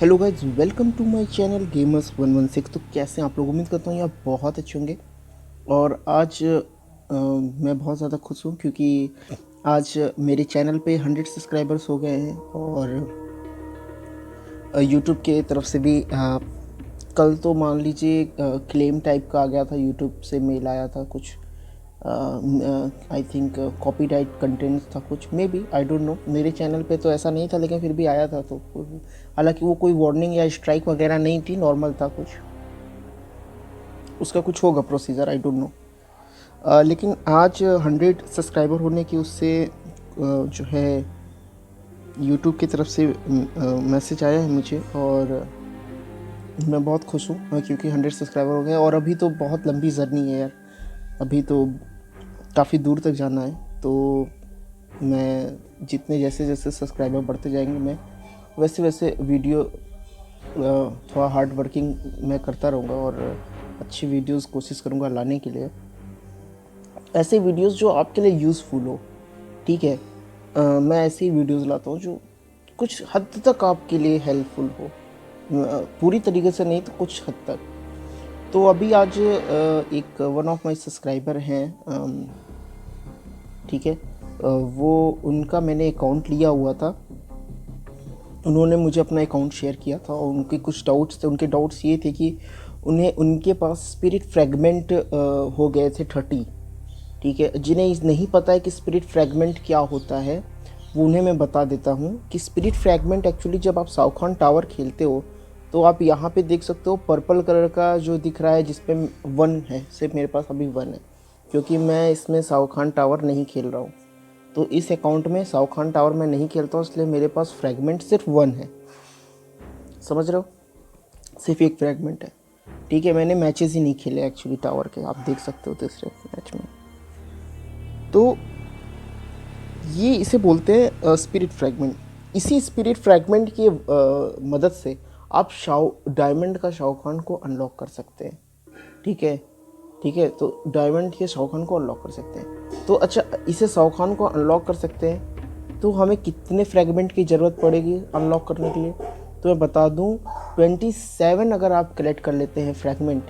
Hello guys, welcome to my channel gamers 116। तो कैसे हैं आप लोग? उम्मीद करता हूँ आप बहुत अच्छे होंगे। और आज मैं बहुत ज़्यादा खुश हूँ क्योंकि आज मेरे चैनल पे 100 सब्सक्राइबर्स हो गए हैं। और यूट्यूब के तरफ से भी कल तो मान लीजिए क्लेम टाइप का आ गया था, यूट्यूब से मेल आया था कुछ। आई थिंक कॉपीराइट कंटेंट था कुछ, may be, I don't know. मेरे चैनल पे तो ऐसा नहीं था लेकिन फिर भी आया था। तो हालांकि वो कोई वार्निंग या स्ट्राइक वगैरह नहीं थी, नॉर्मल था कुछ, उसका कुछ होगा प्रोसीजर, आई डोंट नो। लेकिन आज 100 सब्सक्राइबर होने की उससे जो है यूट्यूब की तरफ से मैसेज आया है मुझे। और मैं बहुत खुश हूँ क्योंकि 100 सब्सक्राइबर हो गए। और अभी तो बहुत लंबी जर्नी है यार, अभी तो काफ़ी दूर तक जाना है। तो मैं जितने जैसे जैसे सब्सक्राइबर बढ़ते जाएंगे, मैं वैसे वैसे वीडियो थोड़ा हार्ड वर्किंग मैं करता रहूँगा और अच्छी वीडियोस कोशिश करूँगा लाने के लिए, ऐसे वीडियोस जो आपके लिए यूज़फुल हो। ठीक है, मैं ऐसी वीडियोस लाता हूँ जो कुछ हद तक आपके लिए हेल्पफुल हो, पूरी तरीके से नहीं तो कुछ हद तक। तो अभी आज एक वन ऑफ माय सब्सक्राइबर हैं, ठीक है, वो उनका मैंने अकाउंट लिया हुआ था। उन्होंने मुझे अपना अकाउंट शेयर किया था और उनके कुछ डाउट्स थे। उनके डाउट्स ये थे कि उन्हें उनके पास स्पिरिट फ्रैगमेंट हो गए थे 30। ठीक है, जिन्हें नहीं पता है कि स्पिरिट फ्रैगमेंट क्या होता है, वो उन्हें मैं बता देता हूँ कि स्पिरिट फ्रैगमेंट एक्चुअली जब आप साउखान टावर खेलते हो तो आप यहाँ पे देख सकते हो पर्पल कलर का जो दिख रहा है जिसपे 1 है। सिर्फ मेरे पास अभी 1 है क्योंकि मैं इसमें साउखान टावर नहीं खेल रहा हूँ। तो इस अकाउंट में साउखान टावर में नहीं खेलता हूँ, इसलिए मेरे पास फ्रैगमेंट सिर्फ 1 है। समझ रहे हो? सिर्फ एक फ्रैगमेंट है। ठीक है, मैंने मैचेस ही नहीं खेले एक्चुअली टावर के, आप देख सकते हो तीसरे मैच में। तो ये इसे बोलते हैं स्पिरिट फ्रैगमेंट। इसी स्पिरिट फ्रैगमेंट की मदद से आप डायमंड का शाओखान को अनलॉक कर सकते हैं। ठीक है, ठीक है, तो डायमंड के शाओखान को अनलॉक कर सकते हैं। तो अच्छा, इसे शाओखान को अनलॉक कर सकते हैं तो हमें कितने फ्रैगमेंट की ज़रूरत पड़ेगी अनलॉक करने के लिए? तो मैं बता दूं, 27 अगर आप कलेक्ट कर लेते हैं फ्रैगमेंट,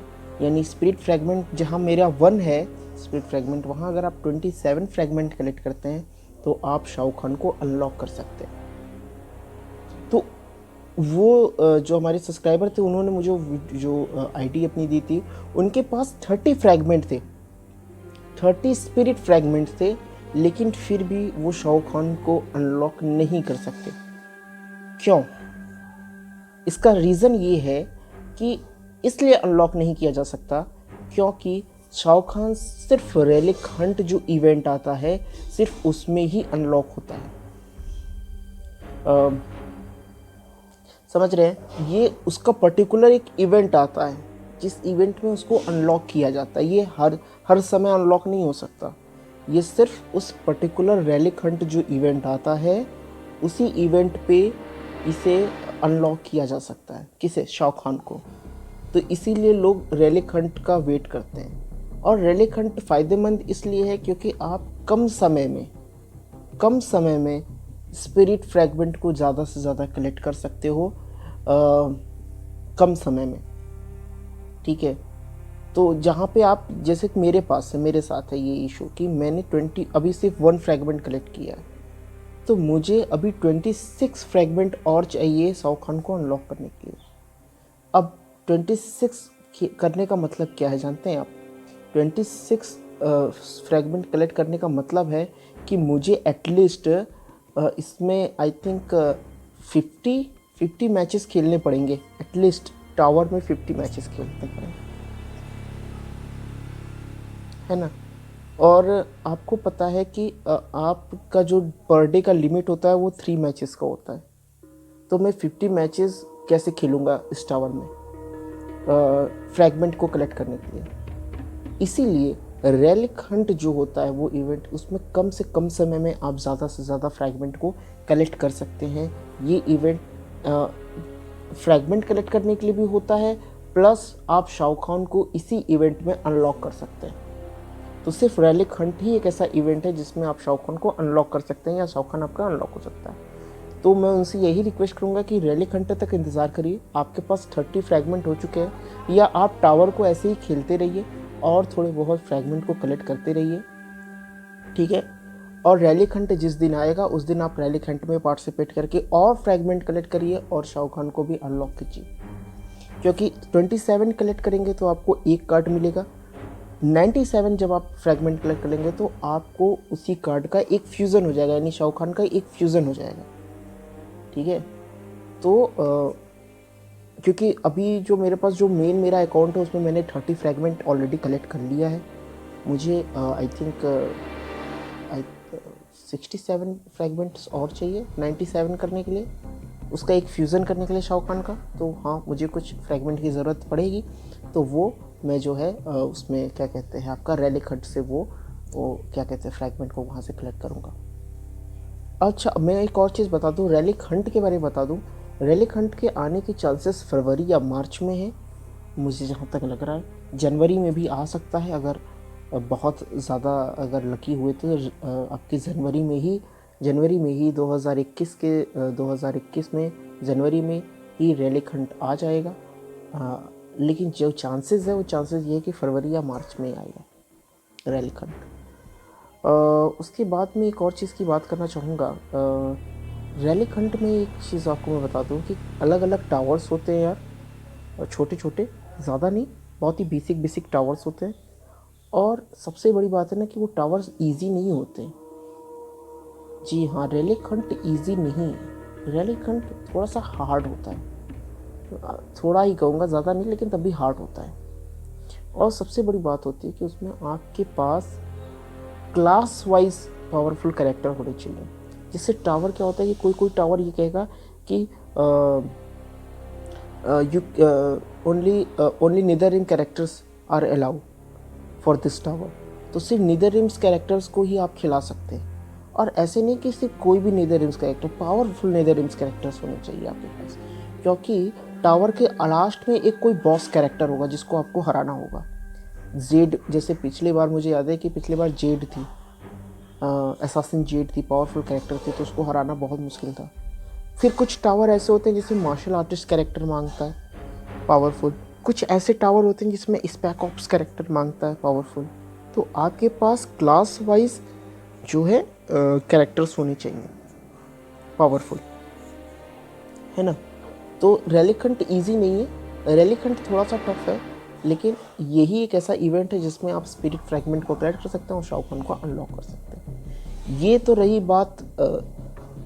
यानी स्पिरिट फ्रैगमेंट जहां मेरा 1 है स्पिरिट फ्रैगमेंट, वहां अगर आप 27 फ्रैगमेंट कलेक्ट करते हैं तो आप शाओखान को अनलॉक कर सकते हैं। तो वो जो हमारे सब्सक्राइबर थे उन्होंने मुझे जो आईडी अपनी दी थी, उनके पास 30 फ्रैगमेंट थे, 30 स्पिरिट फ्रैगमेंट थे, लेकिन फिर भी वो शाओखान को अनलॉक नहीं कर सकते। क्यों? इसका रीज़न ये है कि इसलिए अनलॉक नहीं किया जा सकता क्योंकि शाओखान सिर्फ रेलिक हंट जो इवेंट आता है सिर्फ उसमें ही अनलॉक होता है। समझ रहे हैं? ये उसका पर्टिकुलर एक इवेंट आता है जिस इवेंट में उसको अनलॉक किया जाता है। ये हर हर समय अनलॉक नहीं हो सकता। ये सिर्फ उस पर्टिकुलर रेलिक हंट जो इवेंट आता है उसी इवेंट पे इसे अनलॉक किया जा सकता है। किसे? शाओखान को। तो इसीलिए लोग रेलिक हंट का वेट करते हैं। और रेलिक हंट फ़ायदेमंद इसलिए है क्योंकि आप कम समय में स्पिरिट फ्रैगमेंट को ज़्यादा से ज़्यादा कलेक्ट कर सकते हो कम समय में। ठीक है, तो जहाँ पे आप, जैसे कि मेरे पास है, मेरे साथ है ये इशू कि मैंने 20 अभी सिर्फ 1 फ्रैगमेंट कलेक्ट किया है, तो मुझे अभी 26 फ्रैगमेंट और चाहिए शाओखान को अनलॉक करने के लिए। अब 26 करने का मतलब क्या है जानते हैं आप? 26 फ्रैगमेंट कलेक्ट करने का मतलब है कि मुझे एटलीस्ट इसमें आई थिंक 50 मैचेस खेलने पड़ेंगे। एटलीस्ट टावर में 50 मैचेस खेलने पड़ेंगे, है ना? और आपको पता है कि आपका जो पर डे का लिमिट होता है वो 3 मैचेस का होता है। तो मैं 50 मैचेस कैसे खेलूँगा इस टावर में फ्रैगमेंट को कलेक्ट करने के लिए? इसीलिए रेलिक हंट जो होता है वो इवेंट, उसमें कम से कम समय में आप ज़्यादा से ज़्यादा फ्रैगमेंट को कलेक्ट कर सकते हैं। ये इवेंट फ्रैगमेंट कलेक्ट करने के लिए भी होता है, प्लस आप शाओखान को इसी इवेंट में अनलॉक कर सकते हैं। तो सिर्फ रेलिक हंट ही एक ऐसा इवेंट है जिसमें आप शाओखान को अनलॉक कर सकते हैं या शाओखान आपका अनलॉक हो सकता है। तो मैं उनसे यही रिक्वेस्ट करूँगा कि रेलिक हंटर तक इंतज़ार करिए। आपके पास 30 फ्रैगमेंट हो चुके हैं, या आप टावर को ऐसे ही खेलते रहिए और थोड़े बहुत फ्रैगमेंट को कलेक्ट करते रहिए, ठीक है। और रेलिक हंट जिस दिन आएगा उस दिन आप रेलिक हंट में पार्टिसिपेट करके और फ्रैगमेंट कलेक्ट करिए और शाहरुख खान को भी अनलॉक कीजिए, क्योंकि 27 कलेक्ट करेंगे तो आपको एक कार्ड मिलेगा। 97 जब आप फ्रैगमेंट कलेक्ट करेंगे तो आपको उसी कार्ड का एक फ्यूज़न हो जाएगा, यानी शाहरुख खान का एक फ्यूज़न हो जाएगा, ठीक है। तो क्योंककि अभी जो मेरे पास जो मेरा अकाउंट है उसमें मैंने 30 फ्रैगमेंट ऑलरेडी कलेक्ट कर लिया है। मुझे आई थिंक 67 फ्रैगमेंट्स और चाहिए 97 करने के लिए, उसका एक फ्यूज़न करने के लिए शाहरुख खान का। तो हाँ, मुझे कुछ फ्रैगमेंट की ज़रूरत पड़ेगी, तो वो मैं जो है उसमें क्या कहते हैं आपका रेलिक हंट से वो क्या कहते हैं फ्रैगमेंट को वहाँ से कलेक्ट करूँगा। अच्छा, मैं एक और चीज़ बता दूँ, रेलिक हंट के बारे में बता दूँ। रेलिक हंट के आने के चांसेस फरवरी या मार्च में है, मुझे जहाँ तक लग रहा है। जनवरी में भी आ सकता है, अगर बहुत ज़्यादा अगर लकी हुए तो आपकी जनवरी में ही 2021 में जनवरी में ही रेलिक हंट आ जाएगा। लेकिन जो चांसेस है वो चांसेस ये है कि फरवरी या मार्च में आएगा रेलिक हंट। उसके बाद में एक और चीज़ की बात करना चाहूँगा। रेलिक हंट में एक चीज़ आपको मैं बता दूँ कि अलग अलग टावर्स होते हैं यार, छोटे छोटे, ज़्यादा नहीं, बहुत ही बेसिक टावर्स होते हैं। और सबसे बड़ी बात है ना कि वो टावर्स इजी नहीं होते। जी हाँ, रेलिक हंट इजी नहीं है, रेलिक हंट थोड़ा सा हार्ड होता है, थोड़ा ही कहूँगा, ज़्यादा नहीं, लेकिन तब भी हार्ड होता है। और सबसे बड़ी बात होती है कि उसमें आपके पास क्लास वाइज पावरफुल कैरेक्टर होने चाहिए। जिससे टावर क्या होता है कि कोई टावर ये कहेगा कि only Netherrim characters are allow for this tower, तो सिर्फ नीदररिम्स कैरेक्टर्स को ही आप खिला सकते हैं। और ऐसे नहीं कि सिर्फ कोई भी नीदररिम्स कैरेक्टर, पावरफुल नीदररिम्स कैरेक्टर्स होने चाहिए आपके पास, क्योंकि टावर के लास्ट में एक कोई बॉस कैरेक्टर होगा जिसको आपको हराना होगा। जेड, जैसे पिछली बार मुझे याद है कि पिछली बार जेड थी, असासिन जेड थी, पावरफुल कैरेक्टर थी, तो उसको हराना बहुत मुश्किल था। फिर कुछ टावर ऐसे होते हैं जिसमें मार्शल आर्टिस्ट कैरेक्टर मांगता है पावरफुल, कुछ ऐसे टावर होते हैं जिसमें स्पेक ऑप्स कैरेक्टर मांगता है पावरफुल। तो आपके पास क्लास वाइज जो है कैरेक्टर्स होने चाहिए पावरफुल, है ना। तो रेलिक हंट ईजी नहीं है, रेलिक हंट थोड़ा सा टफ है, लेकिन यही एक ऐसा इवेंट है जिसमें आप स्पिरिट फ्रैगमेंट को कलेक्ट कर सकते हैं और शाहरुख खान को अनलॉक कर सकते हैं। ये तो रही बात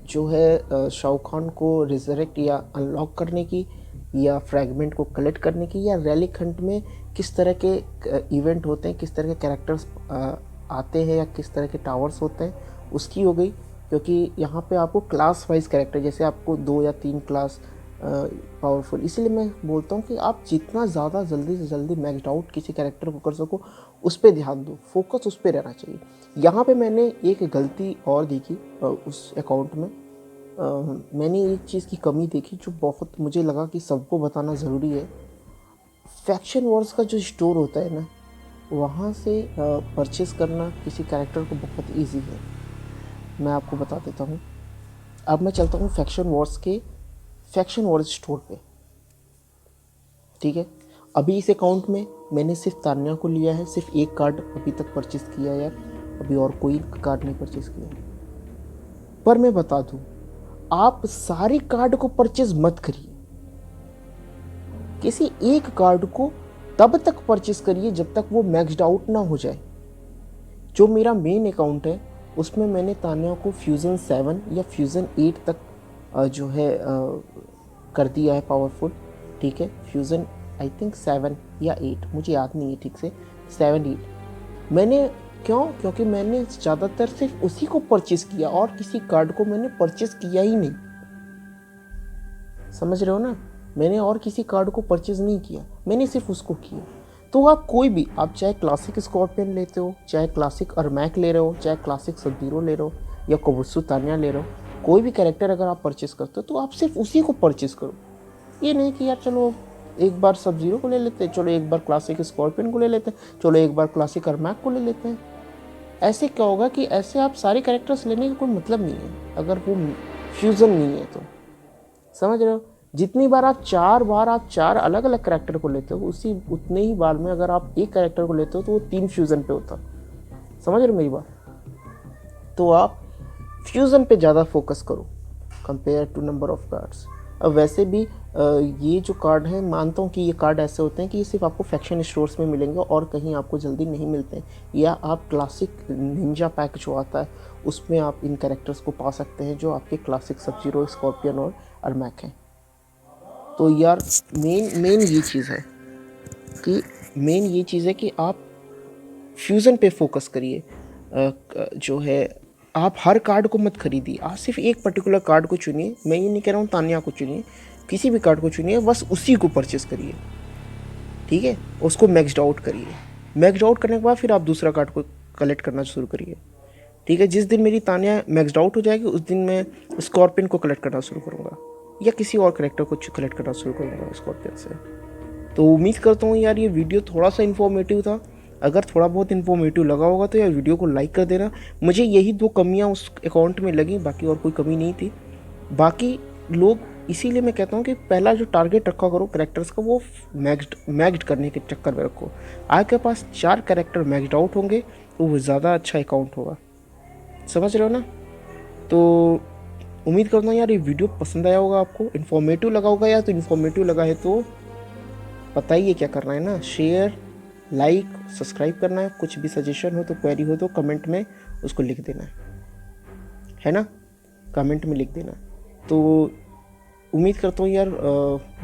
जो है शाहरुख खान को रिजरेक्ट या अनलॉक करने की, या फ्रैगमेंट को कलेक्ट करने की, या रेलिक हंट में किस तरह के इवेंट होते हैं, किस तरह के कैरेक्टर्स आते हैं, या किस तरह के टावर्स होते हैं, उसकी हो गई। क्योंकि यहाँ पे आपको क्लास वाइज कैरेक्टर, जैसे आपको 2 या 3 क्लास पावरफुल, इसीलिए मैं बोलता हूँ कि आप जितना ज़्यादा जल्दी से जल्दी मैक्सड आउट किसी कैरेक्टर को कर सको उस पर ध्यान दो, फोकस उस पर रहना चाहिए। यहाँ पे मैंने एक गलती और देखी उस अकाउंट में, मैंने एक चीज़ की कमी देखी जो बहुत मुझे लगा कि सबको बताना ज़रूरी है। फैक्शन वॉर्स का जो स्टोर होता है ना, वहाँ से परचेस करना किसी कैरेक्टर को बहुत ईजी है। मैं आपको बता देता हूँ। अब मैं चलता हूँ फैक्शन वॉर्स स्टोर पे, ठीक है। अभी इस अकाउंट में मैंने सिर्फ तान्या को लिया है, सिर्फ एक कार्ड अभी तक परचेस किया है यार, अभी और कोई कार्ड नहीं परचेस किया। पर मैं बता दूँ, आप सारी कार्ड को परचेस मत करिए, किसी एक कार्ड को तब तक परचेस करिए जब तक वो मैक्सड आउट ना हो जाए। जो मेरा मेन अकाउंट है उसमें मैंने तान्या को फ्यूज़न 7 या फ्यूज़न 8 तक जो है कर दिया है पावरफुल, ठीक है। फ्यूज़न आई थिंक 7 या 8, मुझे याद नहीं है ठीक से, 7 8 मैंने, क्योंकि मैंने ज़्यादातर सिर्फ उसी को परचेस किया और किसी कार्ड को मैंने परचेस किया ही नहीं, समझ रहे हो ना। मैंने और किसी कार्ड को परचेज नहीं किया, मैंने सिर्फ उसको किया। तो आप कोई भी, आप चाहे क्लासिक स्कॉर्पियन लेते हो, चाहे क्लासिक अरमैक ले रहे हो, चाहे क्लासिक सब-ज़ीरो ले रहे हो, या कोबुत्सु तान्या ले रहे हो, कोई भी कैरेक्टर अगर आप परचेस करते हो तो आप सिर्फ उसी को परचेस करो। ये नहीं कि यार चलो एक बार सब-ज़ीरो को ले लेते हैं, चलो एक बार क्लासिक स्कॉर्पियन को ले लेते हैं, चलो एक बार क्लासिक अरमैक को ले लेते हैं। ऐसे क्या होगा कि ऐसे आप सारे कैरेक्टर्स लेने का कोई मतलब नहीं है। अगर वो फ्यूज़न नहीं है। तो समझ रहे हो, जितनी बार आप 4 अलग अलग कैरेक्टर को लेते हो, उसी उतने ही बार में अगर आप एक कैरेक्टर को लेते हो तो वो 3 फ्यूज़न पे होता। समझ रहे हो मेरी बात? तो आप फ्यूज़न पे ज़्यादा फोकस करो compare to number of cards. अब वैसे भी ये जो कार्ड हैं, मानता हूँ कि ये कार्ड ऐसे होते हैं कि ये सिर्फ आपको फैक्शन स्टोर्स में मिलेंगे और कहीं आपको जल्दी नहीं मिलते हैं, या आप क्लासिक निंजा पैक जो आता है उसमें आप इन कैरेक्टर्स को पा सकते हैं जो आपके क्लासिक सब जीरो, स्कॉर्पियन और अरमैक हैं। तो यार मेन ये चीज़ है कि आप फ्यूज़न पे फोकस करिए। जो है, आप हर कार्ड को मत खरीदिए, आप सिर्फ एक पर्टिकुलर कार्ड को चुनिए। मैं ये नहीं कह रहा हूँ तान्या को चुनिए, किसी भी कार्ड को चुनिए, बस उसी को परचेस करिए, ठीक है? उसको मैक्सड आउट करिए। मैक्सड आउट करने के बाद फिर आप दूसरा कार्ड को कलेक्ट करना शुरू करिए, ठीक है? जिस दिन मेरी तान्या मैक्सड आउट हो जाएगी उस दिन मैं स्कॉर्पियन को कलेक्ट करना शुरू करूँगा, या किसी और करेक्टर को कलेक्ट करना शुरू करूँगा स्कॉर्पियन से। तो उम्मीद करता हूँ यार ये वीडियो थोड़ा सा इन्फॉर्मेटिव था। अगर थोड़ा बहुत इन्फॉर्मेटिव लगा होगा तो यार वीडियो को लाइक कर देना। मुझे यही 2 कमियाँ उस अकाउंट में लगी, बाकी और कोई कमी नहीं थी। बाकी लोग, इसीलिए मैं कहता हूँ कि पहला जो टारगेट रखा करो कैरेक्टर्स का, वो मैक्सड करने के चक्कर में रखो। आपके पास 4 कैरेक्टर मैक्सड आउट होंगे तो वो ज़्यादा अच्छा अकाउंट होगा। समझ रहे हो ना? तो उम्मीद करता हूँ यार ये वीडियो पसंद आया होगा आपको, इन्फॉर्मेटिव लगा होगा। यार तो इन्फॉर्मेटिव लगा है तो पता ही है क्या करना है ना, शेयर, लाइक, सब्सक्राइब करना है। कुछ भी सजेशन हो तो, क्वेरी हो तो कमेंट में उसको लिख देना है ना? कमेंट में लिख देना। तो उम्मीद करता हूँ यार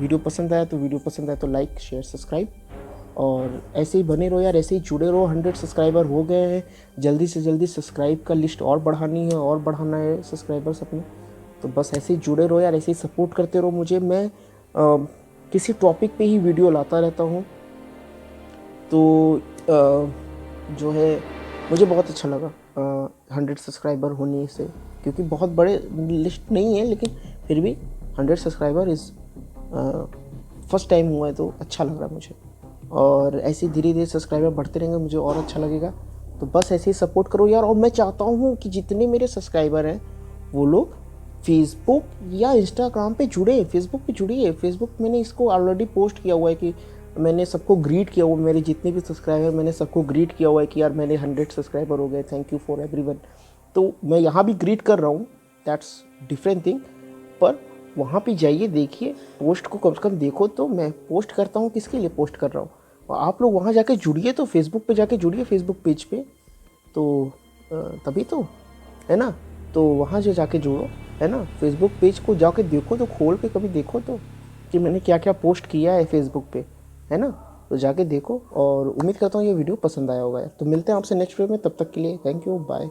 वीडियो पसंद आया तो लाइक, शेयर, सब्सक्राइब, और ऐसे ही बने रहो यार, ऐसे ही जुड़े रहो। 100 सब्सक्राइबर हो गए हैं, जल्दी से जल्दी सब्सक्राइब का लिस्ट और बढ़ानी है और बढ़ाना है सब्सक्राइबर्स अपने। तो बस ऐसे ही जुड़े रहो यार, ऐसे ही सपोर्ट करते रहो मुझे। मैं किसी टॉपिक पे ही वीडियो लाता रहता हूँ। तो जो है, मुझे बहुत अच्छा लगा 100 सब्सक्राइबर होने से, क्योंकि बहुत बड़े लिस्ट नहीं है, लेकिन फिर भी 100 सब्सक्राइबर इज़ फर्स्ट टाइम हुआ है तो अच्छा लग रहा है मुझे। और ऐसे धीरे धीरे सब्सक्राइबर बढ़ते रहेंगे, मुझे और अच्छा लगेगा। तो बस ऐसे ही सपोर्ट करो यार। और मैं चाहता हूँ कि जितने मेरे सब्सक्राइबर हैं वो लोग फेसबुक या इंस्टाग्राम पे जुड़े, फेसबुक पे जुड़िए। फेसबुक मैंने इसको ऑलरेडी पोस्ट किया हुआ है कि मैंने सबको ग्रीट किया हुआ, मेरे जितने भी सब्सक्राइबर, मैंने सबको ग्रीट किया हुआ है कि यार मेरे 100 सब्सक्राइबर हो गए, थैंक यू फॉर एवरीवन। तो मैं यहाँ भी ग्रीट कर रहा हूँ, दैट्स डिफरेंट थिंग। पर वहाँ पे जाइए, देखिए, पोस्ट को कम से कम देखो। तो मैं पोस्ट करता हूँ, किसके लिए पोस्ट कर रहा हूँ, और आप लोग वहाँ जाके जुड़िए। तो फेसबुक पे जाके जुड़िए, फेसबुक पेज पे। तो तभी तो है ना? तो वहाँ जो जाके जुड़ो, है ना? फेसबुक पेज को जाके देखो, तो खोल के कभी देखो तो कि मैंने क्या क्या पोस्ट किया है फेसबुक पे, है ना? तो जाके देखो। और उम्मीद करता हूँ ये वीडियो पसंद आया होगा यार। तो मिलते हैं आपसे नेक्स्ट वीडियो में, तब तक के लिए थैंक यू, बाय।